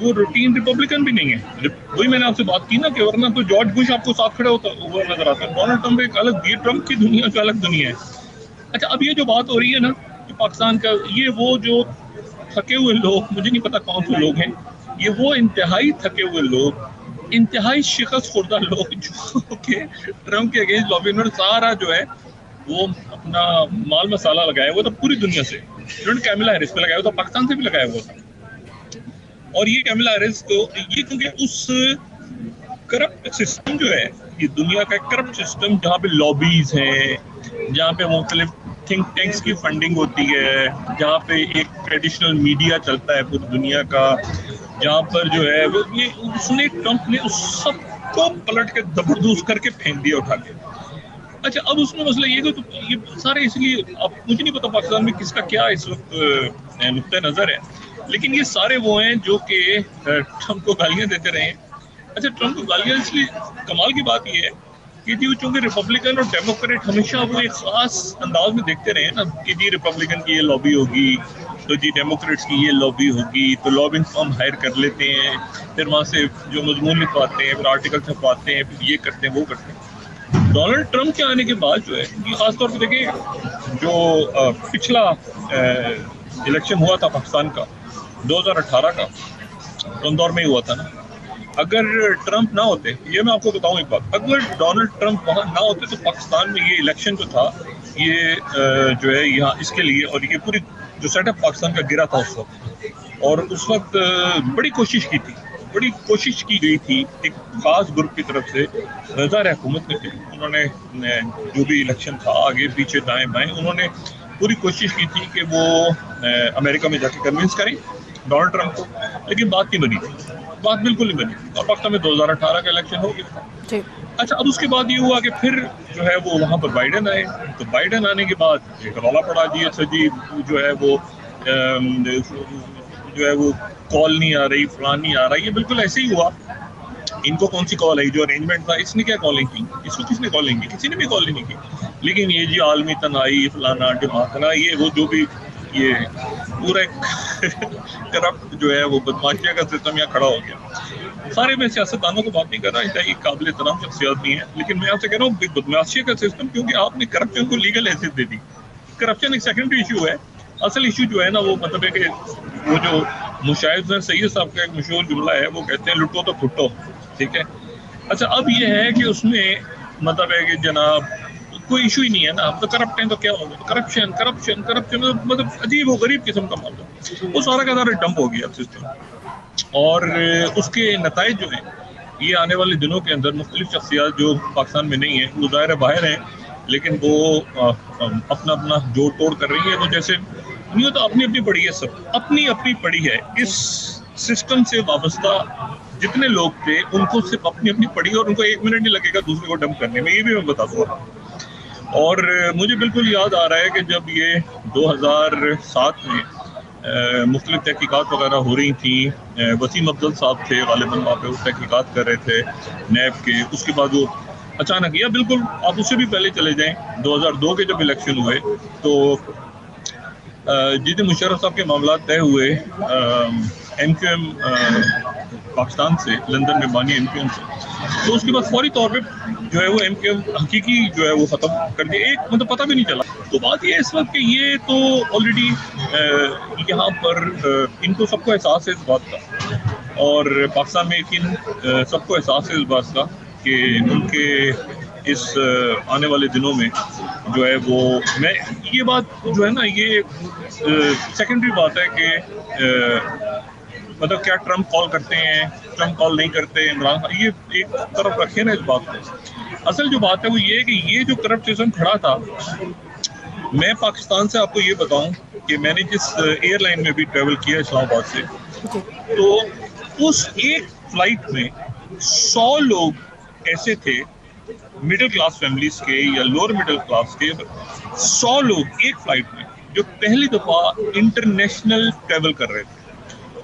وہ routine Republican بھی نہیں ہے. وہی میں نے آپ سے بات کی نا کہ ورنہ تو جارج بش آپ کو ساتھ کھڑے ہوتا ہوا نظر آتا ہے. ڈونلڈ ٹرمپ ایک الگ, یہ ٹرمپ کی دنیا کا الگ دنیا ہے. اچھا اب یہ جو بات ہو رہی ہے نا کہ پاکستان کا, یہ وہ جو تھکے ہوئے لوگ, مجھے نہیں پتا کون سے لوگ ہیں, یہ وہ انتہائی تھکے ہوئے لوگ, انتہائی شکست خوردہ لوگ جو کہ ٹرمپ کے اگینسٹ لابی, انہوں نے سارا جو ہے وہ اپنا مال مسالہ لگایا ہوا تھا پوری دنیا سے. انہوں نے کیملا ہیرس پہ لگایا ہوا تھا, پاکستان سے بھی لگایا ہوا تھا. اور یہ کیملا ہیرس کو یہ کیونکہ اس کرپٹ سسٹم جو ہے, یہ دنیا کا کرپٹ سسٹم جہاں پہ لابیز ہیں, جہاں پہ مختلف تھنک ٹینکس کی فنڈنگ ہوتی ہے, جہاں پہ ایک ٹریڈیشنل میڈیا چلتا ہے پوری دنیا کا, جہاں پر جو ہے اس نے ٹرمپ نے اس سب کو پلٹ کے زبردوز کر کے پھینک دیا اٹھا کے. اچھا اب اس میں مسئلہ یہ کہ یہ سارے اس لیے, اب مجھے نہیں پتا پاکستان میں کس کا کیا اس وقت نقطۂ نظر ہے, لیکن یہ سارے وہ ہیں جو کہ ٹرمپ کو گالیاں دیتے رہے ہیں. اچھا ٹرمپ کو گالیاں اس لیے, کمال کی بات یہ ہے کہ جی چونکہ ریپبلکن اور ڈیموکریٹ ہمیشہ وہ ایک خاص انداز میں دیکھتے رہے نا کہ جی ریپبلکن کی یہ لابی ہوگی تو جی ڈیموکریٹس کی یہ لابی ہوگی, تو لابنگ فارم ہائر کر لیتے ہیں, پھر وہاں سے جو مضمون لکھواتے ہیں, پھر آرٹیکل چھپواتے ہیں, پھر یہ کرتے ہیں وہ کرتے ہیں. ڈونلڈ ٹرمپ کے آنے کے بعد جو ہے یہ خاص طور پہ دیکھیں جو پچھلا الیکشن ہوا تھا پاکستان کا 2018 کا, ان دور میں ہی ہوا تھا نا, اگر ٹرمپ نہ ہوتے, یہ میں آپ کو بتاؤں ایک بات, اگر ڈونلڈ ٹرمپ وہاں نہ ہوتے تو پاکستان میں یہ الیکشن جو تھا یہ جو ہے یہاں اس کے لیے, اور یہ پوری جو سیٹ اپ پاکستان کا گرا تھا اس وقت, اور اس وقت بڑی کوشش کی تھی, بڑی کوشش کی گئی تھی ایک خاص گروپ کی طرف سے, ظاہر حکومت نے, انہوں نے جو بھی الیکشن تھا آگے پیچھے دائیں بائیں, انہوں نے پوری کوشش کی تھی کہ وہ امریکہ میں جا کے کنونس کریں ڈونلڈ ٹرمپ کو, لیکن بات نہیں بنی تھی, بات بالکل نہیں بنی تھی. اور پاکستان میں 2018 کا الیکشن ہو گیا تھا. اچھا اب اس کے بعد یہ ہوا کہ پھر جو ہے وہ وہاں پر بائیڈن آئے, تو بائیڈن آنے کے بعد ایک رولا پڑا, جی اچھا جی جو ہے وہ کال نہیں آ رہی, فلان نہیں آ رہا. یہ بالکل ایسے ہی ہوا, ان کو کون سی کال آئی, جو ارینجمنٹ تھا اس نے کیا کالنگ کی, اس کو کس نے کالنگ کی, کسی نے بھی کال نہیں کی. لیکن یہ جی عالمی تنہائی فلانا ڈماکنا, یہ وہ جو بھی یہ پورا ایک کرپٹ جو ہے وہ بدماشیہ کا سسٹم یہاں کھڑا ہو گیا. سارے میں سیاستدانوں کو بات نہیں کر رہا, انتہائی قابل احترام شخصیات بھی ہیں, لیکن میں آپ سے کہہ رہا ہوں بدماشیہ کا سسٹم, کیونکہ آپ نے کرپشن کو لیگل حیثیت دے دی. کرپشن ایک سیکنڈری ایشو ہے, اصل ایشو جو ہے نا وہ مطلب ہے کہ وہ جو مشاہد ہیں, سید صاحب کا ایک مشہور جملہ ہے, وہ کہتے ہیں لٹو تو پھٹو, ٹھیک ہے. اچھا اب یہ ہے کہ اس میں مطلب ہے کہ جناب کوئی ایشو ہی نہیں ہے نا, ہم تو کرپٹ ہیں تو کیا ہوگا, کرپشن کرپشن کرپشن مطلب عجیب و غریب قسم کا معاملہ, وہ سارا کا سارا ڈمپ ہو گیا اب سسٹم. اور اس کے نتائج جو ہیں یہ آنے والے دنوں کے اندر مختلف شخصیات جو پاکستان میں نہیں ہیں, وہ ظاہر باہر ہیں, لیکن وہ اپنا اپنا جوڑ توڑ کر رہی ہے. وہ جیسے نہیں تو اپنی اپنی پڑی ہے, سب اپنی اپنی پڑی ہے. اس سسٹم سے وابستہ جتنے لوگ تھے ان کو صرف اپنی اپنی پڑی ہے, اور ان کو 1 منٹ نہیں لگے گا دوسرے کو ڈمپ کرنے میں, یہ بھی میں بتا دوں. اور مجھے بالکل یاد آ رہا ہے کہ جب یہ 2007 میں مختلف تحقیقات وغیرہ ہو رہی تھیں, وسیم افضل صاحب تھے غالباً وہاں پہ, وہ تحقیقات کر رہے تھے نیب کے. اس کے بعد وہ اچانک, یا بالکل آپ اس سے بھی پہلے چلے جائیں, 2002 کے جب الیکشن ہوئے تو جتنے مشرف صاحب کے معاملات طے ہوئے ایم کیو ایم پاکستان سے, لندن میں بانی ایم کیو ایم سے, تو اس کے بعد فوری طور پہ جو ہے وہ ایم کیو ایم حقیقی جو ہے وہ ختم کر دیا, ایک مطلب پتہ بھی نہیں چلا. تو بات یہ ہے اس وقت کہ یہ تو آلریڈی یہاں پر ان کو سب کو احساس ہے اس بات کا, اور پاکستان میں یقین سب کو احساس ہے اس بات کا کہ ان کے اس آنے والے دنوں میں جو ہے وہ, میں یہ بات جو ہے نا یہ سیکنڈری بات ہے کہ مطلب کیا ٹرمپ کال کرتے ہیں, ٹرمپ کال نہیں کرتے, عمران خان, یہ ایک طرف رکھے نا اس بات کو. اصل جو بات ہے وہ یہ ہے کہ یہ جو کرپٹ سسٹم کھڑا تھا, میں پاکستان سے آپ کو یہ بتاؤں کہ میں نے جس ایئر لائن میں بھی ٹریول کیا اسلام آباد سے, تو اس ایک فلائٹ میں 100 لوگ ایسے تھے مڈل کلاس فیملیز کے یا لوور مڈل کلاس کے, 100 لوگ ایک فلائٹ میں جو پہلی دفعہ انٹرنیشنل ٹریول کر رہے تھے.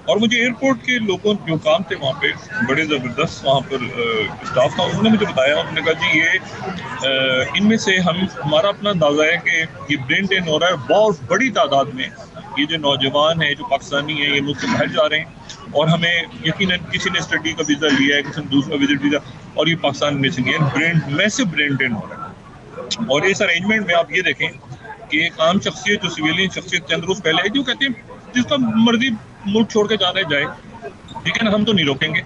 اور مجھے ایئرپورٹ کے لوگوں جو کام تھے وہاں پہ بڑے زبردست وہاں پر اسٹاف تھا, انہوں نے مجھے بتایا, انہوں نے کہا جی یہ ان میں سے ہمارا اپنا اندازہ ہے کہ یہ برین ڈرین ہو رہا ہے بہت بڑی تعداد میں یہ جو نوجوان ہیں جو پاکستانی ہیں یہ ملک سے باہر جا رہے ہیں اور ہمیں یقیناً کسی نے اسٹڈی کا ویزا لیا ہے, کسی نے دوسرا وزٹ ویزا, اور یہ پاکستان میں سے میسو برین ڈرین ہو رہا ہے. اور اس ارینجمنٹ میں آپ یہ دیکھیں کہ ایک عام شخصیت جو سویلین شخصیت چند روز پہلے ہے جو کہتے ہیں جس کا مرضی ملک چھوڑ کے جانا جائے, لیکن ہم تو نہیں روکیں گے.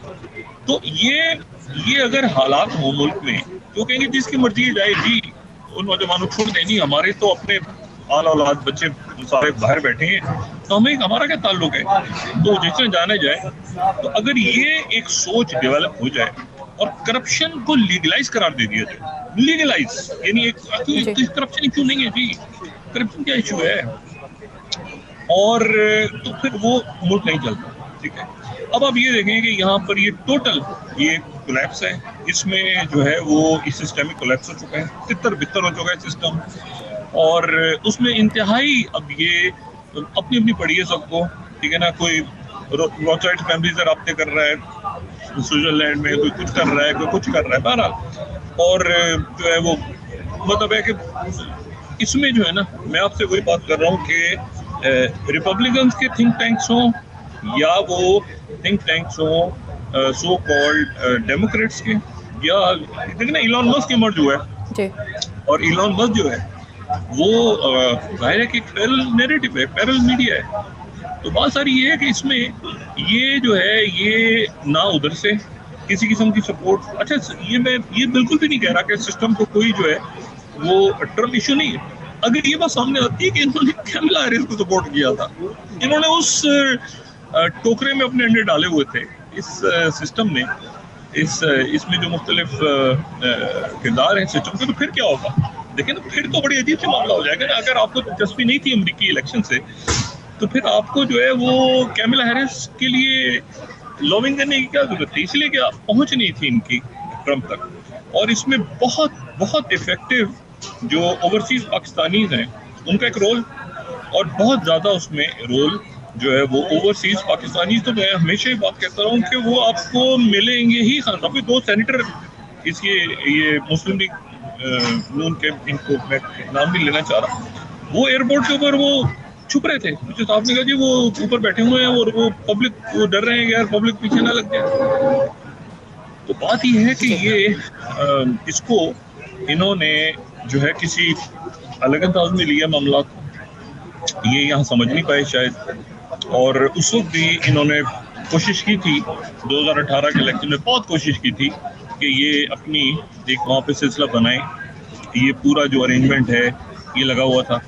تو یہ اگر حالات ہوں ملک میں تو کہیں گے جس کی مرضی جائے جی, ان نوجوانوں چھوڑ دیں. نہیں, ہمارے تو اپنے آل اولاد بچے سارے باہر بیٹھے ہیں, تو ہمارا کیا تعلق ہے, تو جس میں جانے جائے. تو اگر یہ ایک سوچ ڈیولپ ہو جائے اور کرپشن کو لیگلائز قرار دے دیا جائے, لیگلائز یعنی ایک کرپشن ایشو نہیں ہے جی, کرپشن کیا ایشو ہے, اور تو پھر وہ ملک نہیں چلتا. ٹھیک ہے, اب آپ یہ دیکھیں کہ یہاں پر یہ ٹوٹل یہ کولیپس ہے, اس میں جو ہے وہ سسٹمک کولیپس ہو چکا ہے, تتر بتر ہو چکا ہے سسٹم, اور اس میں انتہائی اب یہ اپنی اپنی پڑی ہے سب کو. ٹھیک ہے نا, کوئی روتھسچلڈ فیملی سے رابطے کر رہا ہے سوئٹزرلینڈ میں, کوئی کچھ کر رہا ہے, کوئی کچھ کر رہا ہے, بہرحال. اور جو ہے وہ مطلب ہے کہ اس میں جو ہے نا, میں آپ سے وہی بات کر رہا ہوں کہ ریپبلکنز کے تھنک ٹینکس ہوں یا وہ تھنک ٹینکس ہوں سو کالڈ ڈیموکریٹس کے, یا دیکھیں نا ایلان مسک ایمرج ہوا ہے, اور ایلان مسک جو ہے وہ ظاہر ہے کہ پیرل نیریٹو ہے, پیرل میڈیا ہے. تو بات ساری یہ ہے کہ اس میں یہ جو ہے یہ نہ ادھر سے کسی قسم کی سپورٹ. اچھا, میں یہ بالکل بھی نہیں کہہ رہا کہ سسٹم کو کوئی جو ہے وہ ٹرم ایشو نہیں ہے. اگر یہ بات سامنے آتی ہے کہ انہوں نے کیملا ہیرس کو سپورٹ کیا تھا, انہوں نے اس ٹوکرے میں اپنے انڈے ڈالے ہوئے تھے اس سسٹم نے, اس میں جو مختلف کردار ہیں سسٹم کے, تو پھر کیا ہوگا دیکھیں نا, پھر تو بڑی عجیب سے معاملہ ہو جائے گا نا. اگر آپ کو دلچسپی نہیں تھی امریکی الیکشن سے, تو پھر آپ کو جو ہے وہ کیملا ہیرس کے لیے لابنگ کرنے کی کیا ضرورت تھی, اس لیے کہ پہنچ نہیں تھی ان کی ٹرمپ تک. اور اس میں بہت بہت افیکٹو جو اوورسیز پاکستانیز ہیں ان کا ایک رول, اور بہت زیادہ اس میں رول جو ہے وہ اوورسیز پاکستانیز. تو میں ہمیشہ ہی بات کہتا ہوں کہ وہ آپ کو ملیں گے ہی. خان ابھی 2 سینیٹر اس کے یہ مسلم لیگ نون کے, ان کو میں نام نہیں لینا چاہ رہا, وہ ایئرپورٹ کے اوپر وہ چھپ رہے تھے. مجھے صاحب نے کہا جی وہ اوپر بیٹھے ہوئے ہیں اور وہ پبلک وہ ڈر رہے ہیں کہ یار پبلک پیچھے نہ لگ جائے. تو بات یہ ہے کہ یہ اس کو انہوں نے جو ہے کسی الگ انداز میں لیا معاملات کو, یہ یہاں سمجھ نہیں پائے شاید. اور اس وقت بھی انہوں نے کوشش کی تھی 2018 کے الیکشن میں, بہت کوشش کی تھی کہ یہ اپنی ایک وہاں پہ سلسلہ بنائیں, یہ پورا جو ارینجمنٹ ہے یہ لگا ہوا تھا,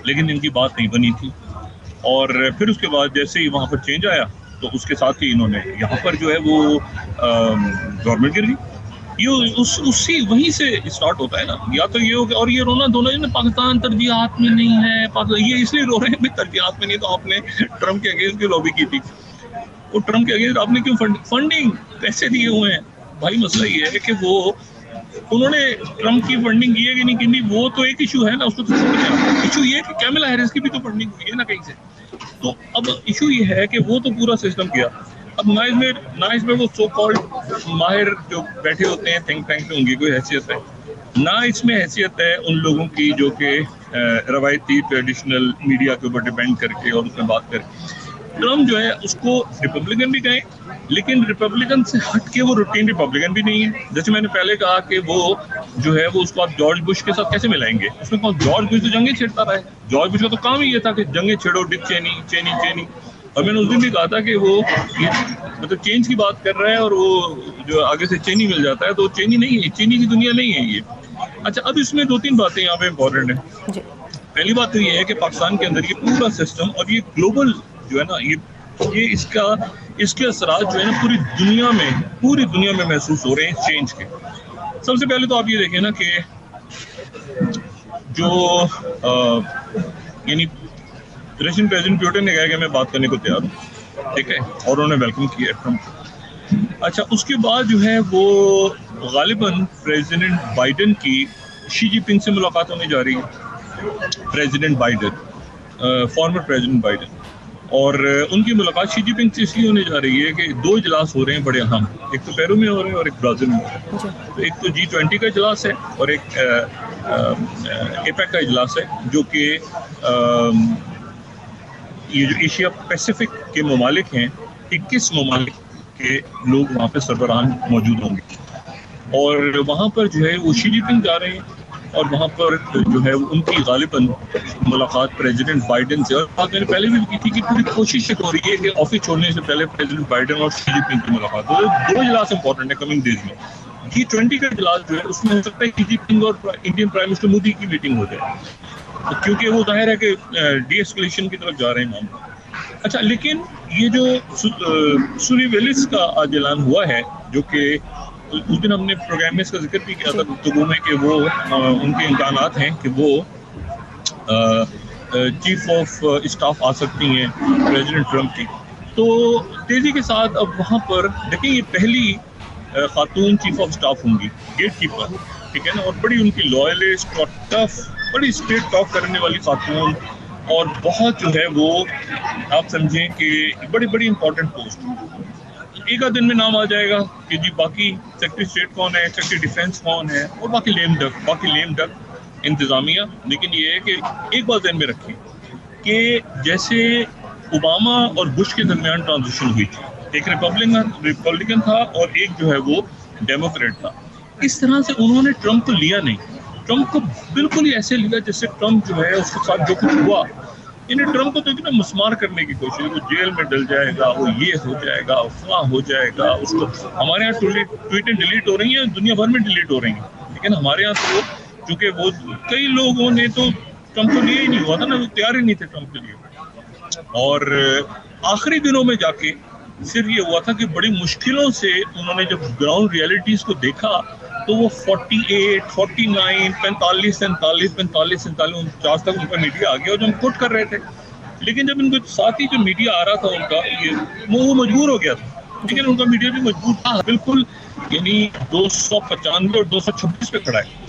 لیکن ان کی بات نہیں بنی تھی. اور پھر اس کے بعد جیسے ہی وہاں پر چینج آیا تو اس کے ساتھ ہی انہوں نے یہاں پر جو ہے وہ گورنمنٹ گر گئی. یہ اسی وہیں سے اسٹارٹ ہوتا ہے نا, یا تو یہ ہو کہ, اور یہ رونا دھونا پاکستان ترجیحات میں نہیں ہے, یہ اس لیے رو رہے ہیں کہ ترجیحات میں نہیں, تو آپ نے ٹرمپ کے اگینسٹ کی لابی کی تھی, وہ ٹرمپ کے اگینسٹ آپ نے کیوں فنڈنگ پیسے دیے ہوئے ہیں بھائی. مسئلہ یہ ہے کہ وہ انہوں نے ٹرمپ کی فنڈنگ کی ہے کہ نہیں کی, وہ تو ایک ایشو ہے نا, اس کو تو ایشو یہ ہے کہ کیملا ہیرس کی بھی تو فنڈنگ ہوئی ہے نا کہیں سے. تو اب ایشو یہ ہے کہ وہ تو پورا سسٹم کیا, اب نہ اس میں وہ سو کالڈ ماہر جو بیٹھے ہوتے ہیں تھنک ٹینک میں ان کی کوئی حیثیت ہے, نہ اس میں حیثیت ہے ان لوگوں کی جو کہ روایتی ٹریڈیشنل میڈیا کے اوپر ڈیپینڈ کر کے اور اس میں بات کر کے. ٹرمپ جو ہے اس کو ریپبلکن بھی کہیں, لیکن ریپبلکن سے ہٹ کے وہ روٹین ریپبلکن بھی نہیں ہے. جیسے میں نے پہلے کہا کہ وہ جو ہے وہ اس کو آپ جارج بش کے ساتھ کیسے ملائیں گے, اس میں کون جارج بش تو جنگیں چھیڑتا رہا ہے. جارج بش کا تو کام ہی یہ تھا کہ جنگیں چھیڑو, ڈک چینی. اور میں نے اس دن بھی کہا تھا کہ وہ مطلب چینج کی بات کر رہا ہے اور وہ جو آگے سے چینی مل جاتا ہے, تو چینی نہیں ہے, چینی کی دنیا نہیں ہے یہ. اچھا, اب اس میں 2-3 باتیں یہاں پہ امپورٹنٹ ہیں. پہلی بات تو یہ ہے کہ پاکستان کے اندر یہ پورا سسٹم اور یہ گلوبل جو ہے نا, یہ اس کے اثرات جو ہے نا پوری دنیا میں محسوس ہو رہے ہیں اس چینج کے. سب سے پہلے تو آپ یہ دیکھیں نا کہ جو یعنی رشین پریزیڈنٹ پیوٹن نے کہا کہ میں بات کرنے کو تیار ہوں, ٹھیک ہے, اور انہوں نے ویلکم کیا ہے ٹرمپ. اچھا, اس کے بعد جو ہے وہ غالباً پریزیڈنٹ بائیڈن کی شی جی پنگ سے ملاقات ہونے جا رہی ہے, president Biden, former president Biden, اور ان کی ملاقات شی جی پنگ سے اس لیے ہونے جا رہی ہے کہ 2 اجلاس ہو رہے ہیں بڑے اہم, ایک تو پیرو میں ہو رہے ہیں اور ایک برازیل میں ہو رہے ہیں. تو ایک تو G20 کا اجلاس ہے اور ایک ایپیک کا اجلاس ہے, جو کہ یہ جو ایشیا پیسیفک کے ممالک ہیں 21 ممالک کے لوگ وہاں پہ سربراہان موجود ہوں گے اور وہاں پر جو ہے وہ شی جن پنگ جا رہے ہیں اور وہاں پر جو ہے ان کی غالباً ملاقات پریزیڈنٹ بائیڈن سے، اور بات میں نے پہلے بھی کی تھی کہ پوری کوشش ہو رہی ہے کہ آفس چھوڑنے سے پہلے پریزیڈنٹ بائیڈن اور شی جن پنگ کی ملاقات ہو. دو اجلاس امپورٹنٹ ہے کمنگ ڈیز میں. G20 کا اجلاس جو ہے اس میں ہو سکتا ہے شی جن پنگ اور انڈین پرائم منسٹر مودی کی میٹنگ ہو جائے کیونکہ وہ ظاہر ہے کہ ڈی ایسکلیشن کی طرف جا رہے ہیں معاملہ. اچھا، لیکن یہ جو سوری ویلس کا آج اعلان ہوا ہے جو کہ اس دن ہم نے پروگرام میں اس کا ذکر بھی کیا تھا گفتگو میں کہ وہ ان کے امکانات ہیں کہ وہ چیف آف اسٹاف آ سکتی ہیں پریزیڈنٹ ٹرمپ کی. تو تیزی کے ساتھ اب وہاں پر دیکھیں یہ پہلی خاتون چیف آف اسٹاف ہوں گی، گیٹ کیپر، ٹھیک ہے نا، اور بڑی ان کی لوئلسٹ اور ٹف، بڑی اسٹریٹ ٹاک کرنے والی خاتون اور بہت جو ہے وہ آپ سمجھیں کہ بڑی بڑی امپورٹنٹ پوسٹ. ایک آدھ دن میں نام آ جائے گا کہ جی باقی سیکرٹری اسٹیٹ کون ہے، سیکرٹری ڈیفینس کون ہے اور باقی لیم ڈک انتظامیہ. لیکن یہ ہے کہ ایک بات ذہن میں رکھیں کہ جیسے اوباما اور بش کے درمیان ٹرانزیشن ہوئی تھی، ایک ریپبلکن تھا اور ایک جو ہے وہ ڈیموکریٹ تھا، اس طرح سے انہوں نے ٹرمپ کو لیا نہیں. ٹرمپ کو بالکل ہی ایسے لیا جیسے ٹرمپ جو ہے اس کے ساتھ جو کچھ ہوا، انہیں ٹرمپ کو تو اتنا مسمار کرنے کی کوشش، وہ جیل میں ڈل جائے گا، وہ یہ ہو جائے گا، فلاں ہو جائے گا. اس کو ہمارے یہاں ٹویٹیں ڈیلیٹ ہو رہی ہیں، دنیا بھر میں ڈیلیٹ ہو رہی ہیں، لیکن ہمارے یہاں تو چونکہ وہ کئی لوگوں نے تو ٹرمپ کو لیا ہی نہیں ہوا تھا نا، وہ تیار ہی نہیں تھے ٹرمپ کے لیے. اور آخری دنوں میں جا کے صرف یہ ہوا تھا کہ بڑی مشکلوں سے انہوں نے جب گراؤنڈ ریئلٹیز کو دیکھا تو وہ 48, 49, 45, 47, 49 تک ان کا میڈیا آ گیا اور جو ہم کوٹ کر رہے تھے. لیکن جب ان کے ساتھ ہی جو میڈیا آ رہا تھا ان کا وہ مجبور ہو گیا تھا، لیکن ان کا میڈیا بھی مجبور تھا بالکل، یعنی 295 اور 226 پہ کھڑا ہے.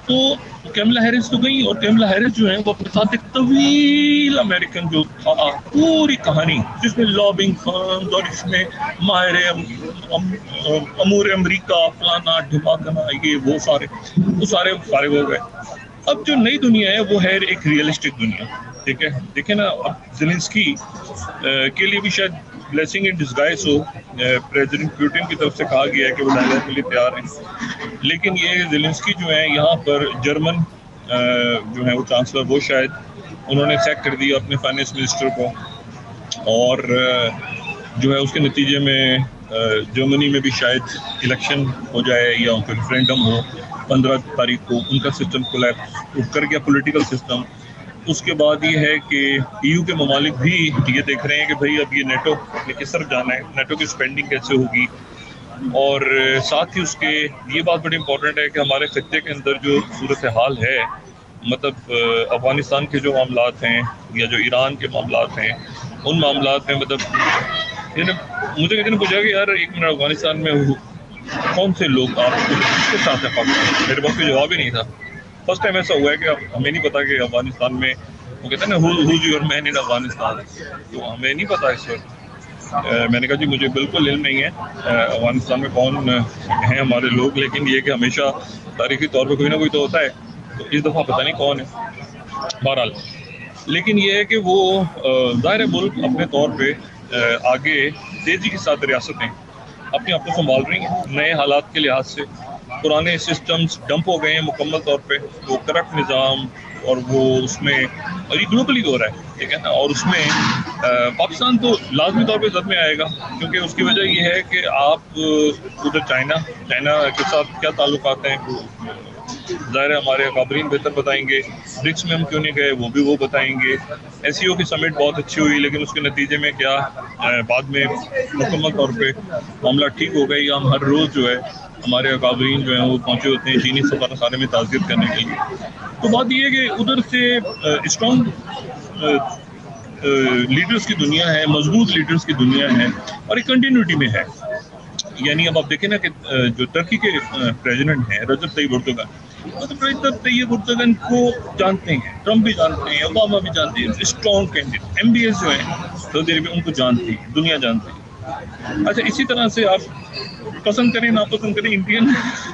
تو کیملا ہیرس تو گئی اور کیملا ہیرس جو ہے وہ اپنے ساتھ ایک طویل امریکن جو تھا پوری کہانی جس میں لابنگ فرمز اور اس میں ماہر امور امریکہ فلانا ڈھماکنا یہ وہ سارے فارغ ہو گئے. اب جو نئی دنیا ہے وہ ہے ایک ریئلسٹک دنیا، ٹھیک ہے. دیکھیں نا اب زیلنسکی کے لیے بھی شاید blessing in disguise who, president Putin کی طرف سے کہا گیا ہے کہ وہ ڈائلاگ کے لیے تیار ہیں، لیکن یہ زیلنسکی جو ہے یہاں پر جرمن جو ہے وہ چانسلر وہ شاید انہوں نے سیک کر دیا اپنے فائنینس منسٹر کو، اور جو ہے اس کے نتیجے میں جرمنی میں بھی شاید الیکشن ہو جائے یا ان کا ریفرینڈم ہو 15 تاریخ کو. ان کا سسٹم کولیپس کر گیا، پولیٹیکل سسٹم. اس کے بعد یہ ہے کہ EU کے ممالک بھی یہ دیکھ رہے ہیں کہ بھئی اب یہ نیٹو نے کس طرف جانا ہے، نیٹو کی سپینڈنگ کیسے ہوگی. اور ساتھ ہی اس کے یہ بات بڑی امپورٹنٹ ہے کہ ہمارے خطے کے اندر جو صورتحال ہے، مطلب افغانستان کے جو معاملات ہیں یا جو ایران کے معاملات ہیں، ان معاملات میں مطلب مجھے کسی نے پوچھا کہ یار ایک منٹ افغانستان میں کون سے لوگ آپ کس کے ساتھ ہیں پاکستان، میرے پاس کوئی جواب ہی نہیں تھا. فرسٹ ٹائم ایسا ہوا ہے کہ ہمیں نہیں پتا کہ افغانستان میں وہ کہتے ہیں نا who's your man in Afghanistan, تو ہمیں نہیں پتا اس وقت. میں نے کہا جی مجھے بالکل علم نہیں ہے افغانستان میں کون ہیں ہمارے لوگ، لیکن یہ کہ ہمیشہ تاریخی طور پہ کوئی نہ کوئی تو ہوتا ہے، تو اس دفعہ پتہ نہیں کون ہے. بہرحال لیکن یہ ہے کہ وہ ظاہر ملک اپنے طور پہ آگے تیزی کے ساتھ ریاستیں اپنے آپ کو سنبھال رہی ہیں نئے حالات کے لحاظ سے. پرانے سسٹمز ڈمپ ہو گئے ہیں مکمل طور پہ، وہ کرپٹ نظام اور وہ اس میں، اور یہ گلوبلی ہو رہا ہے، ٹھیک ہے نا. اور اس میں پاکستان تو لازمی طور پہ زد میں آئے گا، کیونکہ اس کی وجہ یہ ہے کہ آپ ادھر چائنا کے ساتھ کیا تعلقات ہیں، ظاہر ہے ہمارے اکابرین بہتر بتائیں گے. برکس میں ہم کیوں نہیں گئے وہ بھی وہ بتائیں گے. SCO کی سمٹ بہت اچھی ہوئی، لیکن اس کے نتیجے میں کیا بعد میں مکمل طور پہ معاملہ ٹھیک ہو گئے، یا ہم ہر روز جو ہے ہمارے اکابرین جو ہیں وہ پہنچے ہوتے ہیں چینی سفارتخانے میں تعزیت کرنے کے لیے. تو بات یہ ہے کہ ادھر سے اسٹرانگ لیڈرز کی دنیا ہے، مضبوط لیڈرز کی دنیا ہے، اور ایک کنٹینیوٹی میں ہے. یعنی اب آپ دیکھیں نا کہ جو ترکی کے پریزیڈنٹ ہیں رجب طیب اردوغان، رجب طیب اردوغان کو جانتے ہیں، ٹرمپ بھی جانتے ہیں، اوباما بھی جانتے ہیں، اسٹرانگ کینڈیڈیٹ. MBS جو ہیں سعودی عربیہ ان کو جانتی ہے، دنیا جانتی ہے. اچھا اسی طرح سے آپ پسند کریں ناپسند کریں، انڈین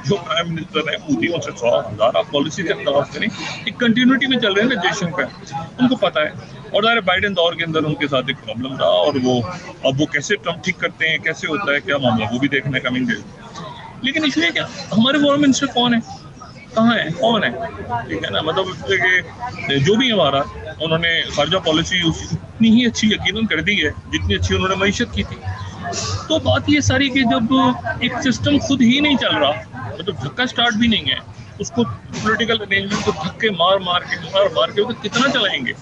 جو پرائم منسٹر ہیں مودی، ان سے 100,000 آپ پالیسی سے اختلاف کریں، ایک کنٹینیوٹی میں چل رہے ہیں نا جیشن کا، ان کو پتہ ہے. اور ظاہر بائیڈن دور کے اندر ان کے ساتھ ایک پرابلم تھا، اور وہ اب وہ کیسے ٹرمپ ٹھیک کرتے ہیں، کیسے ہوتا ہے، کیا معاملہ، وہ بھی دیکھنے کا نہیں گئے. لیکن اس لیے کیا ہمارے فورن منسٹر کون ہے، کہاں ہے، کون ہے، ٹھیک ہے نا، مطلب اس لیے کہ جو بھی ہمارا انہوں نے خارجہ پالیسی اتنی ہی اچھی یقیناً کر دی ہے جتنی اچھی انہوں نے معیشت کی تھی. تو بات یہ ساری کہ جب ایک سسٹم خود ہی نہیں چل رہا، مطلب دھکا سٹارٹ بھی نہیں ہے، اس کو پولیٹیکل ارینجمنٹ کو دھکے مار کے وہ کتنا چلائیں گے،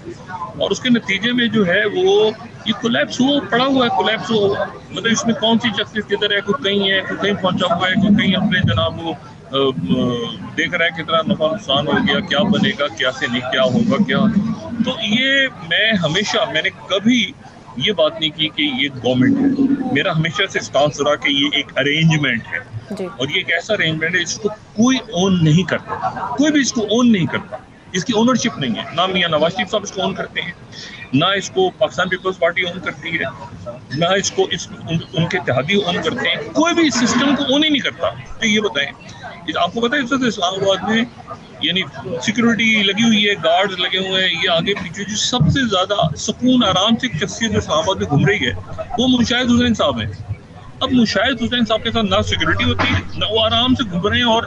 اور اس کے نتیجے میں جو ہے وہ یہ کولیپس پڑا ہوا ہے، کولیپس ہوا، مطلب اس میں کون سی شخصیت کدھر ہے، کوئی کہیں ہے، کوئی کہیں پہنچا ہوا ہے، کوئی کہیں اپنے جناب وہ دیکھ رہا ہے کتنا نفع نقصان ہو گیا، کیا بنے گا، کیا سے نہیں، کیا ہوگا، کیا. تو یہ میں نے کبھی یہ بات نہیں کی کہ یہ گورنمنٹ ہے، میرا ہمیشہ سے اسٹانس رہا کہ یہ ایک ارینجمنٹ ہے، جی اور یہ ایک ایسا ارینجمنٹ ہے اس کو کوئی اون نہیں کرتا، کوئی بھی اس کو اون نہیں کرتا، اس کی اونرشپ نہیں ہے، نہ میاں نواز شریف صاحب اس کو اون کرتے ہیں، نہ اس کو پاکستان پیپلز پارٹی اون کرتی ہے، نہ اس کو ان کے اتحادی اون کرتے ہیں، کوئی بھی اس سسٹم کو اون ہی نہیں کرتا. تو یہ بتائیں، آپ کو پتہ ہے اس وقت اسلام آباد میں یعنی سیکورٹی لگی ہوئی ہے، گارڈز لگے ہوئے ہیں، یہ آگے پیچھے جو سب سے زیادہ سکون آرام سے شخصیت جو اسلام آباد میں گھوم رہی ہے وہ مشاہد حسین صاحب ہیں. اب مشاہد حسین صاحب کے ساتھ نہ سیکورٹی ہوتی ہے، نہ وہ آرام سے گھوم رہے ہیں، اور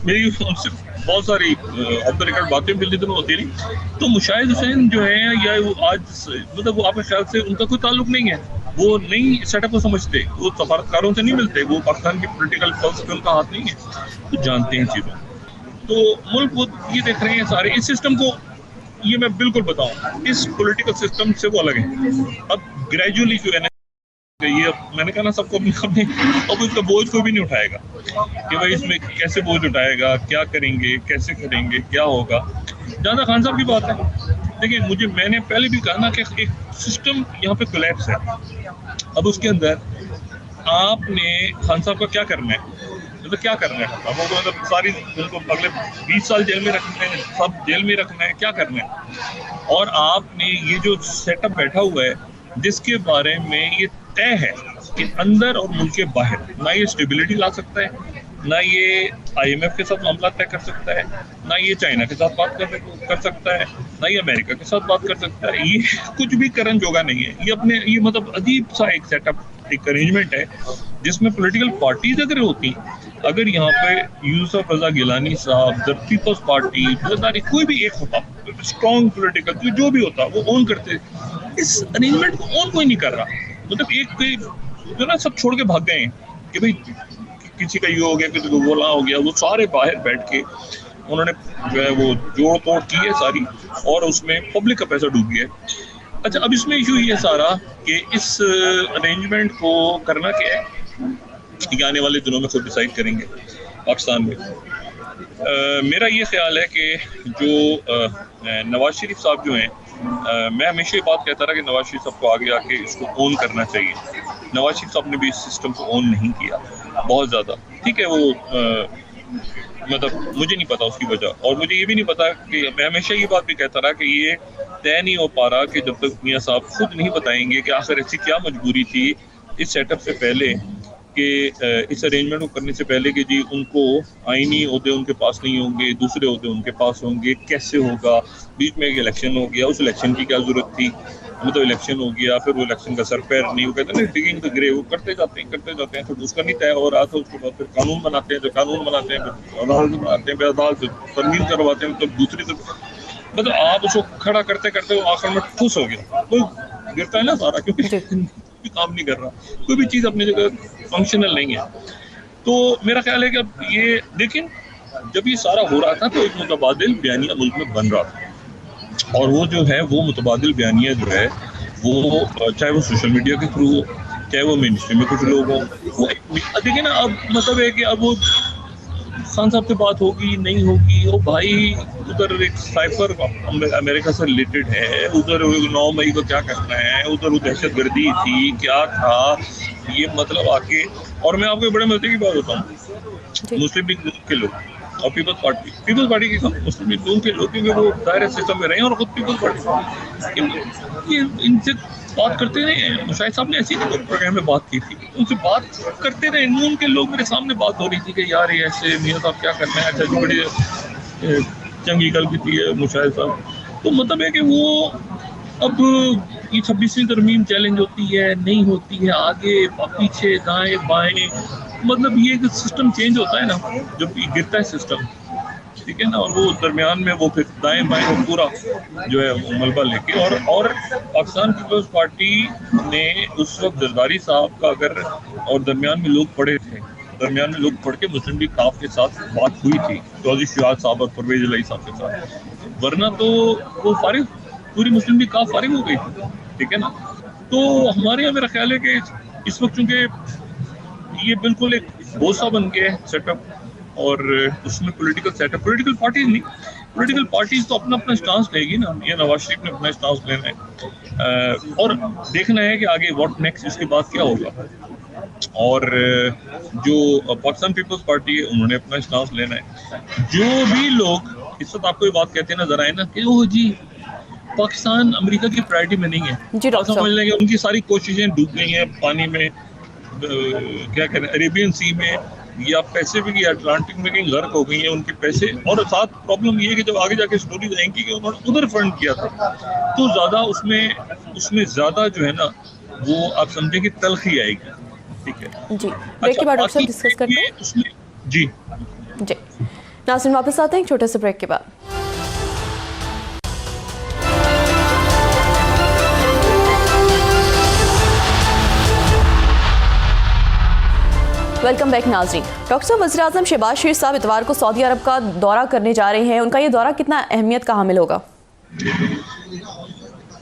میری ان سے بہت ساری آف دا ریکارڈ باتیں ملتی تو ہوتی نہیں. تو مشاہد حسین جو ہے یا وہ آج مطلب وہ آپ کے خیال سے ان کا کوئی تعلق نہیں ہے، وہ نہیں سیٹ اپ کو سمجھتے، وہ سفارتکاروں سے نہیں ملتے، وہ پاکستان کی پولیٹیکل پلس پہ ان کا ہاتھ نہیں ہے، تو جانتے ہیں چیزوں. تو ملک وہ یہ دیکھ رہے ہیں سارے اس سسٹم کو، یہ میں بالکل بتاؤں اس پولیٹیکل سسٹم سے وہ الگ ہے. اب گریجولی جو ہے نا، یہ میں نے کہا نا سب کو اپنے اب اس کا بوجھ کوئی بھی نہیں اٹھائے گا کہ بھائی اس میں کیسے بوجھ اٹھائے گا، کیا کریں گے، کیسے کریں گے، کیا ہوگا. جہاں خان صاحب کی بات ہے، دیکھیں میں نے پہلے بھی کہا نا کہ ایک سسٹم یہاں پہ کولیپس ہے. اب اس کے اندر آپ نے خان صاحب کا کیا کرنا ہے، مطلب کیا کرنا ہے، اب مطلب ساری ان کو اگلے 20 سال جیل میں رکھنا ہے، سب جیل میں رکھنا ہے، کیا کرنا ہے. اور آپ نے یہ جو سیٹ اپ بیٹھا ہوا ہے جس کے بارے میں یہ طے ہے کہ اندر اور ملک کے باہر نہ یہ اسٹیبلٹی لا سکتا ہے، نہ یہ آئی ایم ایف کے ساتھ معاملات طے کر سکتا ہے، نہ یہ چائنا کے ساتھ بات کر سکتا ہے، نہ یہ امریکہ کے ساتھ بات کر سکتا ہے. یہ کچھ بھی کرن جوگا نہیں ہے، یہ مطلب عجیب سا ایک سیٹ اپ، ایک ارینجمنٹ ہے جس میں پولیٹیکل پارٹیز اگر ہوتی، اگر یہاں پہ یوسف رضا گیلانی صاحب، دی پیپلز پارٹی، کوئی بھی ایک ہوتا اسٹرانگ پولیٹیکل جو بھی ہوتا وہ اون کرتے. اس ارینجمنٹ کو اون کوئی نہیں کر رہا، مطلب ایک جو نا سب چھوڑ کے بھاگ گئے ہیں کہ بھائی کسی کا یہ ہو گیا، کسی کو بولا ہو گیا، وہ سارے باہر بیٹھ کے انہوں نے جو ہے وہ جوڑ توڑ کی ہے ساری، اور اس میں پبلک کا پیسہ ڈوب گیا ہے. اچھا اب اس میں ایشو یہ سارا کہ اس ارینجمنٹ کو کرنا کیا ہے، یہ آنے والے دنوں میں خود ڈیسائیڈ کریں گے پاکستان میں. میرا یہ خیال ہے کہ جو نواز شریف صاحب جو ہیں، میں ہمیشہ یہ بات کہتا رہا کہ نواز شریف صاحب کو آگے آ کے اس کو اون کرنا چاہیے. نواز شریف صاحب نے بھی اس سسٹم کو اون نہیں کیا بہت زیادہ، ٹھیک ہے، وہ مطلب مجھے نہیں پتا اس کی وجہ، اور مجھے یہ بھی نہیں پتا کہ میں ہمیشہ یہ بات بھی کہتا رہا کہ یہ طے نہیں ہو پا رہا کہ جب تک میاں صاحب خود نہیں بتائیں گے کہ آخر ایسی کیا مجبوری تھی اس سیٹ اپ سے پہلے، کہ اس ارینجمنٹ کو کرنے سے پہلے کہ جی ان کو آئینی عہدے ان کے پاس نہیں ہوں گے، دوسرے عہدے ان کے پاس ہوں گے، کیسے ہوگا، بیچ میں ایک الیکشن ہو گیا، اس الیکشن کی کیا ضرورت تھی، مطلب الیکشن ہو گیا، پھر وہ الیکشن کا سر پیر نہیں، وہ کہتے ہیں نا ڈگنگ دا گریو، کرتے جاتے ہیں، پھر اس کا نہیں طے ہو رہا تھا، اس کے بعد پھر قانون بناتے ہیں، پھر عدالت بناتے ہیں، پھر عدالت سے ترمیم کرواتے ہیں، تو دوسری طرف مطلب آپ اس کو کھڑا کرتے کرتے وہ آخر میں ٹھوس ہو گیا، کوئی گرتا ہے نا سارا، کیونکہ بھی کام نہیں کر رہا، کوئی بھی چیز اپنی جگہ فنکشنل نہیں ہے. تو میرا خیال ہے کہ اب یہ دیکھیں، جب یہ سارا ہو رہا تھا تو ایک متبادل بیانیہ ملک میں بن رہا تھا، اور وہ جو ہے وہ متبادل بیانیہ جو ہے وہ چاہے وہ سوشل میڈیا کے تھرو ہو، چاہے وہ منسٹری میں کچھ لوگ ہوں، وہ دیکھیں نا، اب مطلب ہے کہ اب وہ خان صاحب سے بات ہوگی نہیں ہوگی، وہ بھائی ادھر ایک سائفر امریکہ سے ریلیٹڈ ہے، ادھر 9 مئی کو کیا کرنا ہے، ادھر وہ دہشت گردی تھی، کیا تھا یہ، مطلب آ کے. اور میں آپ کو بڑے مزے کی بات بتاؤں، مسلم لیگ کے لوگ اور پیپلز پارٹی کے مسلم لیگ ان کے لوگ کیونکہ وہ دائرہ سسٹم میں رہے ہیں اور خود پیپلز پارٹی یہ ان سے بات کرتے رہے ہیں. مشاہد صاحب نے ایسی پروگرام میں بات کی تھی, ان سے بات کرتے رہے. نون کے لوگ میرے سامنے بات ہو رہی تھی کہ یار یہ ایسے میاں صاحب کیا کرنا ہے, اچھا جو بڑی چنگی گل کی ہے مشاہد صاحب. تو مطلب ہے کہ وہ اب یہ 26ویں ترمیم چیلنج ہوتی ہے نہیں ہوتی ہے, آگے پیچھے دائیں بائیں, مطلب یہ ایک سسٹم چینج ہوتا ہے نا جب گرتا ہے سسٹم, ٹھیک ہے نا, اور وہ درمیان میں وہ پھر دائیں بائیں وہ پورا جو ہے وہ ملبہ لے کے اور پاکستان پیپلز پارٹی نے اس وقت زرداری صاحب کا اگر اور درمیان میں لوگ پڑے تھے, درمیان میں لوگ پڑھ کے مسلم لیگ کاف کے ساتھ بات ہوئی تھی چودھری شجاعت صاحب اور پرویز الہی صاحب کے ساتھ, ورنہ تو وہ فارغ پوری مسلم لیگ کاف فارغ ہو گئی تھی, ٹھیک ہے نا. تو ہمارے یہاں میرا خیال ہے کہ اس وقت چونکہ یہ بالکل ایک بوسہ بن گیا ہے سیٹ اپ, اور اس میں political set up, political parties نہیں, پولیٹیکل پارٹیز تو اپنا اسٹانس لے گی نا, یہ نواز شریف نے اپنا اسٹانس لینا ہے اور دیکھنا ہے کہ آگے واٹ نیکسٹ, اس کے بعد کیا ہوگا. اور جو پاکستان پیپلز پارٹی ہے انہوں نے اپنا اسٹانس لینا ہے. جو بھی لوگ اس وقت آپ کو یہ بات کہتے ہیں نظر آئے نا کہ وہ جی پاکستان امریکہ کی پرائرٹی میں نہیں ہے, آپ سمجھ لیں کہ ان کی ساری کوششیں ڈوب گئی ہیں پانی میں, کیا کہتے ہیں عریبین سی میں یا پیسفک یا اٹلانٹک میں کہیں غرق ہو گئی ہیں ان کے پیسے. اور ساتھ پرابلم یہ ہے کہ جب آگے جا کے اسٹوریز آئیں گی کہ انہوں نے ادھر فنڈ کیا تھا تو زیادہ اس میں زیادہ جو ہے نا وہ آپ سمجھیں کہ تلخی آئے گی, ٹھیک ہے جی. بریک کے بعد ڈاکٹر صاحب ڈسکس کرتے ہیں. اس میں جی ناظرین واپس آتے ہیں ایک چھوٹے سے بریک کے بعد. ویلکم بیک ناظرین. ڈاکٹر صاحب, وزیر اعظم شہباز شریف صاحب اتوار کو سعودی عرب کا دورہ کرنے جا رہے ہیں, ان کا یہ دورہ کتنا اہمیت کا حامل ہوگا؟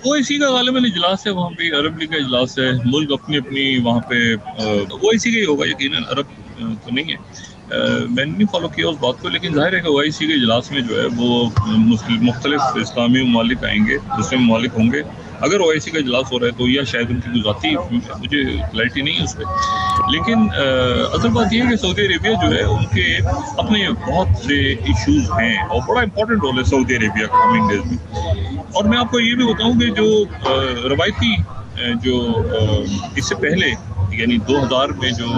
وہ اسی کا غالباً اجلاس ہے, وہاں پہ عرب لیگ کا اجلاس ہے, ملک اپنی وہاں پہ وہ اسی کا ہی ہوگا یقیناً, عرب تو نہیں ہے. میں نے نہیں فالو کیا اس بات کو, لیکن ظاہر ہے کہ OIC کے اجلاس میں جو ہے وہ مختلف اسلامی ممالک آئیں گے, مسلم ممالک ہوں گے. اگر OIC کا اجلاس ہو رہا ہے تو یا شاید ان کی ذاتی مجھے کلیئرٹی نہیں ہے اس پہ, لیکن اصل بات یہ ہے کہ سعودی عربیہ جو ہے ان کے اپنے بہت سے ایشوز ہیں اور بڑا امپورٹنٹ رول ہے سعودی عربیہ کا کمنگ ڈیز میں. اور میں آپ کو یہ بھی بتاؤں کہ جو روایتی جو اس سے پہلے یعنی 2000 میں جو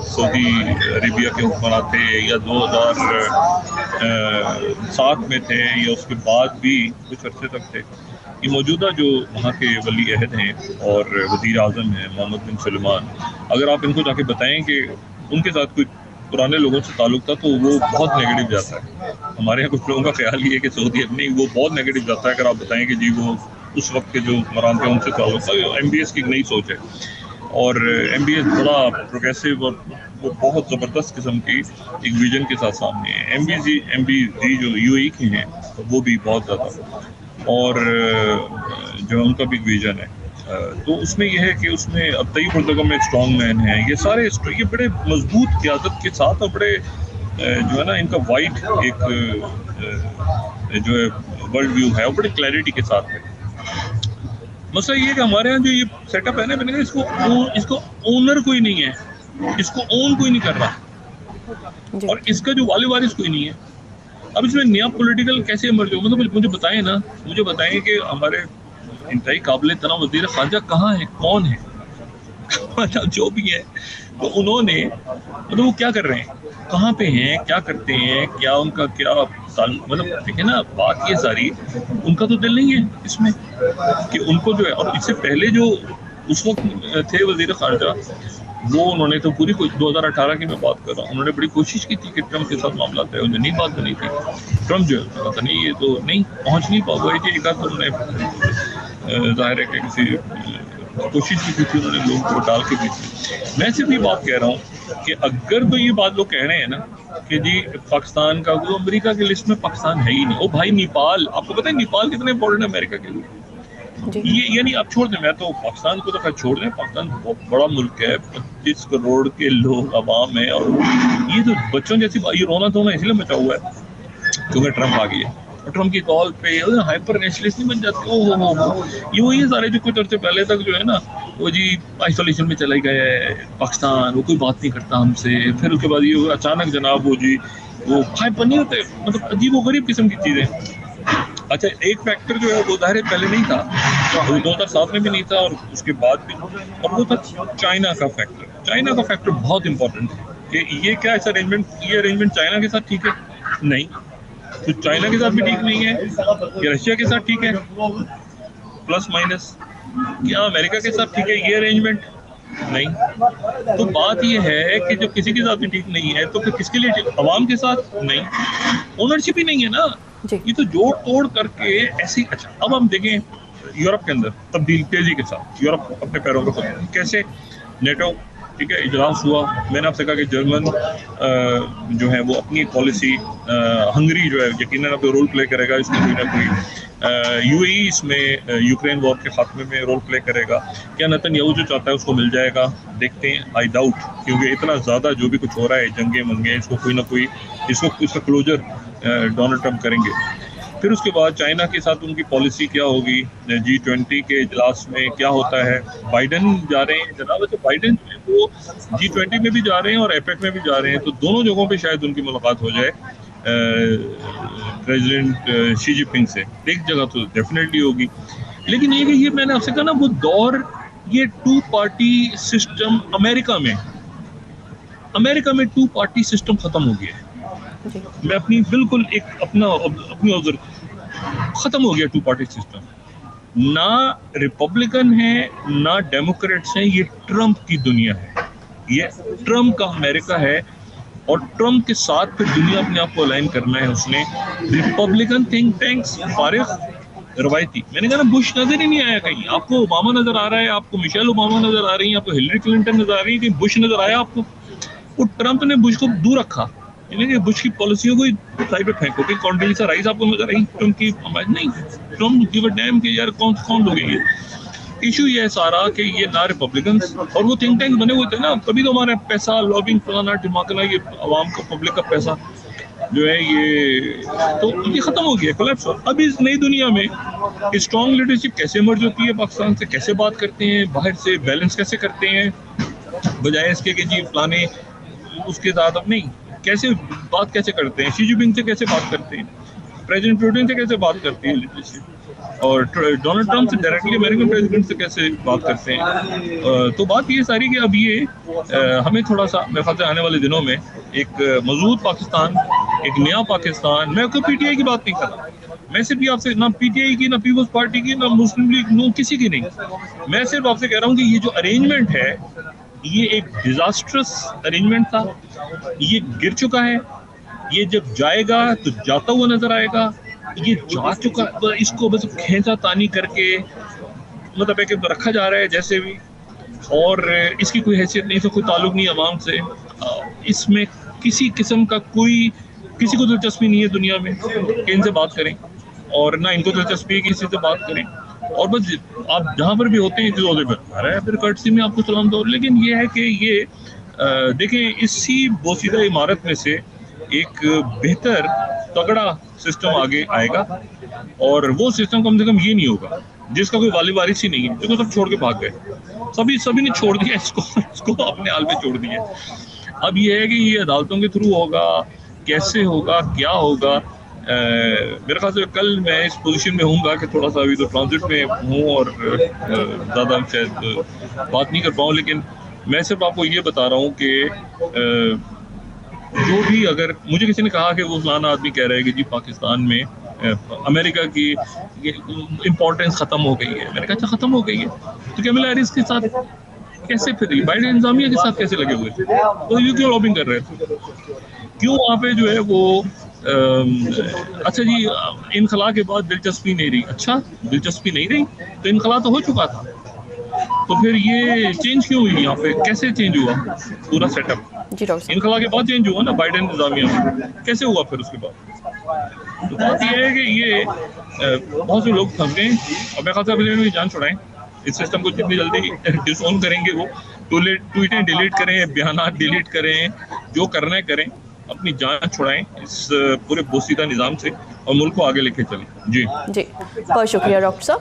سعودی عربیہ کے حکمران تھے یا 2007 میں تھے یا اس کے بعد بھی کچھ عرصے تک تھے, یہ موجودہ جو وہاں کے ولی عہد ہیں اور وزیر اعظم ہیں محمد بن سلمان, اگر آپ ان کو جا کے بتائیں کہ ان کے ساتھ کوئی پرانے لوگوں سے تعلق تھا تو وہ بہت نیگیٹو جاتا ہے. ہمارے یہاں کچھ لوگوں کا خیال یہ ہے کہ سعودی اپنی وہ بہت نیگیٹو جاتا ہے اگر آپ بتائیں کہ جی وہ اس وقت کے جو حکمران تھے ان سے تعلق تھا. MBS کی ایک نئی سوچ ہے اور MBS بڑا پروگریسو اور وہ بہت زبردست قسم کی ایک ویژن کے ساتھ سامنے ہے. MBZ جو UAE کے ہیں وہ بھی بہت زیادہ, اور جو ان کا بھی ویژن ہے. تو اس میں یہ ہے کہ اس میں اب طیب اردگم ایک اسٹرانگ مین ہیں, یہ سارے یہ بڑے مضبوط قیادت کے ساتھ اور بڑے جو ہے نا ان کا وائڈ ایک جو ہے ورلڈ ویو ہے اور بڑی کلیئرٹی کے ساتھ ہے. مسئلہ یہ ہے کہ ہمارے یہاں جو یہ سیٹ اپ ہے نا, میں نے کہا اس کو اونر کوئی نہیں ہے, اس کو اون کوئی نہیں کر رہا اور اس کا جو والی وارث کوئی نہیں ہے. اب اس میں نیا پولیٹیکل کیسے ایمرج ہو, مطلب مجھے بتائیں نا, مجھے بتائیں کہ ہمارے انتہائی قابل تنوع وزیر خارجہ کہاں ہے, کون ہے, جو بھی ہے تو انہوں نے مطلب وہ کیا کر رہے ہیں, کہاں پہ ہیں, کیا کرتے ہیں, کیا ان کا کیا مطلب دیکھیں نا بات یہ ساری ان کا تو دل نہیں ہے اس میں کہ ان کو جو ہے. اور اس سے پہلے جو اس وقت تھے وزیر خارجہ وہ انہوں نے تو پوری 2018 کی میں بات کر رہا ہوں, انہوں نے بڑی کوشش کی تھی کہ ٹرمپ کے ساتھ معاملات طے ہو جائے, نہیں بات بنی تھی. ٹرمپ جو ہے پتہ نہیں یہ تو نہیں پہنچ نہیں پا گئے تھے, ایک آدھ انہوں نے ظاہر ہے کہ کسی کوشش بھی کی تھی, انہوں نے لوگوں کو ڈال کے دی تھی. میں صرف یہ بات کہہ رہا ہوں کہ اگر تو یہ بات لوگ کہہ رہے ہیں نا کہ جی پاکستان کا وہ امریکہ کی لسٹ میں پاکستان ہے ہی نہیں, او بھائی نیپال, آپ کو پتہ ہے نیپال کتنے امپورٹنٹ ہے امریکہ کے لیے. یہ یعنی آپ چھوڑ دیں, میں تو پاکستان کو تو چھوڑ دیں, پاکستان بہت بڑا ملک ہے, 25 کروڑ کے لوگ عوام ہیں, اور یہ تو بچوں جیسی یہ رونا دھونا اس لیے مچا ہوا ہے کیونکہ ٹرمپ آ گئی ہے. اور ٹرمپ کی کال پہ ہائپر نیشنلسٹ نہیں بن جاتے, یہ وہی سارے جو کچھ عرصے پہلے تک جو ہے نا وہ جی آئسولیشن میں چلا گیا ہے پاکستان, وہ کوئی بات نہیں کرتا ہم سے, پھر اس کے بعد یہ اچانک جناب وہ جی وہ بھائی بنی ہوتے, مطلب عجیب و غریب قسم کی چیزیں. اچھا ایک فیکٹر جو ہے وہ ظاہر پہلے نہیں تھا, وہ 2007 میں بھی نہیں تھا اور اس کے بعد بھی, اور وہ تھا چائنا کا فیکٹر. چائنا کا فیکٹر بہت امپورٹنٹ ہے کہ یہ کیا ایسا ارینجمنٹ, یہ ارینجمنٹ چائنا کے ساتھ ٹھیک ہے نہیں, تو چائنا کے ساتھ بھی ٹھیک نہیں ہے, یا رشیا کے ساتھ ٹھیک ہے پلس مائنس, کیا امریکہ کے ساتھ ٹھیک ہے یہ ارینجمنٹ نہیں. تو بات یہ ہے کہ جب کسی کے ساتھ بھی ٹھیک نہیں ہے تو پھر کس کے لیے ٹھیک؟ عوام کے ساتھ نہیں, اونرشپ ہی نہیں ہے نا. یہ تو جوڑ توڑ کر کے ایسی. اچھا اب ہم دیکھیں یورپ کے اندر تبدیل تیزی کے ساتھ, یورپ اپنے پیروں پر کیسے, نیٹو ٹھیک ہے اجلاس ہوا, میں نے آپ سے کہا کہ جرمن جو ہے وہ اپنی پالیسی, ہنگری جو ہے یقیناً اب رول پلے کرے گا اس میں کوئی نہ کوئی, یو اے ای اس میں یوکرین وار کے خاتمے میں رول پلے کرے گا, کیا نتن یہو جو چاہتا ہے اس کو مل جائے گا, دیکھتے ہیں. آئی ڈاؤٹ, کیونکہ اتنا زیادہ جو بھی کچھ ہو رہا ہے جنگیں منگیں, اس کو کوئی نہ کوئی اس کا کلوجر ڈونلڈ ٹرمپ کریں گے. پھر اس کے بعد چائنا کے ساتھ ان کی پالیسی کیا ہوگی, G20 کے اجلاس میں کیا ہوتا ہے. بائیڈن جا رہے ہیں جناب, ویسے بائیڈن جو ہے وہ G20 میں بھی جا رہے ہیں اور ایپیک میں بھی جا رہے ہیں, تو دونوں جگہوں پہ شاید ان کی ملاقات ہو جائے پریزیڈنٹ شی جن پنگ سے. ایک جگہ تو ڈیفینیٹلی ہوگی, لیکن یہ کہ یہ میں نے آپ سے کہا نا وہ دور, یہ 2 پارٹی سسٹم امریکہ میں 2 پارٹی سسٹم ختم ہو گیا ہے. میں اپنی بالکل ایک اپنی عذر ختم ہو گیا 2 پارٹی سسٹم. نہ ریپبلکن ہے نہ ڈیموکریٹس ہیں, یہ ٹرمپ کی دنیا ہے, یہ ٹرمپ کا امریکہ ہے, اور ٹرمپ کے ساتھ پھر دنیا اپنے آپ کو الائن کرنا ہے. اس نے ریپبلکن تھنک ٹینکس فارغ روایتی, میں نے کہا نا بش نظر ہی نہیں آیا کہیں. آپ کو اوباما نظر آ رہا ہے, آپ کو میشیل اوباما نظر آ رہی ہیں, آپ کو ہلری کلنٹن نظر آ رہی ہے, کہ بش نظر آیا آپ کو؟ وہ ٹرمپ نے بش کو دور رکھا, یعنی کہ بش کی پالیسیوں کو سائڈ پہ پھینکو. کہ کانڈیلیسا رائس آپ کو نظر آئی ٹرمپ کی؟ نہیں, ٹرمپ گیو اے ڈیم کہ یار کون لوگ ہیں یہ. ایشو یہ ہے سارا کہ یہ نہ ریپبلکنس, اور وہ تھنک ٹینک بنے ہوئے تھے نا, کبھی تو ہمارے پیسہ لابنگ فلانا ٹماکنا, یہ عوام کا پبلک کا پیسہ جو ہے یہ ختم ہو گیا, کولیپس. اب اس نئی دنیا میں اسٹرانگ لیڈرشپ کیسے ایمرج ہوتی ہے پاکستان سے, کیسے بات کرتے ہیں باہر سے, بیلنس کیسے کرتے ہیں, بجائے اس کے کہ جی فلانے اس کے ساتھ. اب نہیں, کیسے بات کیسے کرتے ہیں, شی جن پنگ سے کیسے بات کرتے ہیں, پریزیڈنٹ پوٹن سے کیسے بات کرتے ہیں لیڈرشپ, اور ڈونلڈ ٹرمپ سے ڈائریکٹلی امریکن پریزیڈنٹ سے کیسے بات کرتے ہیں. تو بات یہ ساری کہ اب یہ ہمیں تھوڑا سا میرے خیال سے آنے والے دنوں میں ایک مضبوط پاکستان, ایک نیا پاکستان. میں کوئی پی ٹی آئی کی بات نہیں کر رہا, میں صرف بھی آپ سے نہ پی ٹی آئی کی, نہ پیپلز پارٹی کی, نہ مسلم لیگ, نو کسی کی نہیں. میں صرف آپ سے کہہ رہا ہوں کہ یہ جو ارینجمنٹ ہے یہ ایک ڈیزاسٹرس ارینجمنٹ تھا, یہ گر چکا ہے. یہ جب جائے گا تو جاتا ہوا نظر آئے گا, یہ جا چکا, اس کو بس کھینچا تانی کر کے مطلب ہے کہ رکھا جا رہا ہے جیسے بھی, اور اس کی کوئی حیثیت نہیں, اس کا کوئی تعلق نہیں عوام سے. اس میں کسی قسم کا کسی کو دلچسپی نہیں ہے دنیا میں کہ ان سے بات کریں, اور نہ ان کو دلچسپی ہے کہ کسی سے بات کریں. اور بس آپ جہاں پر بھی ہوتے ہیں جو عہدے پر آ رہا ہے پھر کرٹسی میں آپ کو سلام دو. لیکن یہ ہے کہ یہ دیکھیں اسی بوسیدہ عمارت میں سے ایک بہتر تگڑا سسٹم آگے آئے گا, اور وہ سسٹم کم سے کم یہ نہیں ہوگا جس کا کوئی والی وارث ہی نہیں ہے, کیونکہ سب چھوڑ کے بھاگ گئے, سبھی نے چھوڑ دیا اس کو اپنے حال پہ چھوڑ دیا. اب یہ ہے کہ یہ عدالتوں کے تھرو ہوگا, کیسے ہوگا, کیا ہوگا. میرے خیال سے کل میں اس پوزیشن میں ہوں گا کہ تھوڑا سا ابھی تو ٹرانزٹ میں ہوں اور زیادہ شاید بات نہیں کر پاؤں, لیکن میں صرف آپ کو یہ بتا رہا ہوں کہ جو بھی, اگر مجھے کسی نے کہا کہ وہ فلانا آدمی کہہ رہا ہے کہ جی پاکستان میں امریکہ کی امپورٹنس ختم ہو گئی ہے, میں نے کہا اچھا ختم ہو گئی ہے تو کیملا ہیرس کے ساتھ کیسے پھر بائیڈن انتظامیہ کے ساتھ کیسے لگے ہوئے تھے, تو یہ کیوں لابنگ کر رہے تھے, کیوں وہاں پہ جو ہے وہ اچھا جی انخلا کے بعد دلچسپی نہیں رہی. اچھا دلچسپی نہیں رہی تو انخلا تو ہو چکا تھا, تو پھر یہ چینج کیوں ہوئی یہاں پہ, کیسے چینج ہوا پورا سیٹ اپ؟ انخلا کے بعد چینج ہوا نا بائیڈن انتظامیہ میں, کیسے ہوا پھر اس کے بعد؟ تو بات یہ ہے کہ یہ بہت سے لوگ پھنس گئے, اور میں خاصا میں جان چھڑائیں اس سسٹم کو, جتنی جلدی ڈس آن کریں گے وہ ٹویٹیں ڈیلیٹ کریں, بیانات ڈیلیٹ کریں, جو کرنا ہے کریں, اپنی جان چھڑائیں اس پورے بوسیدہ نظام سے اور ملک کو آگے لے کے چلیں. جی بہت شکریہ ڈاکٹر صاحب.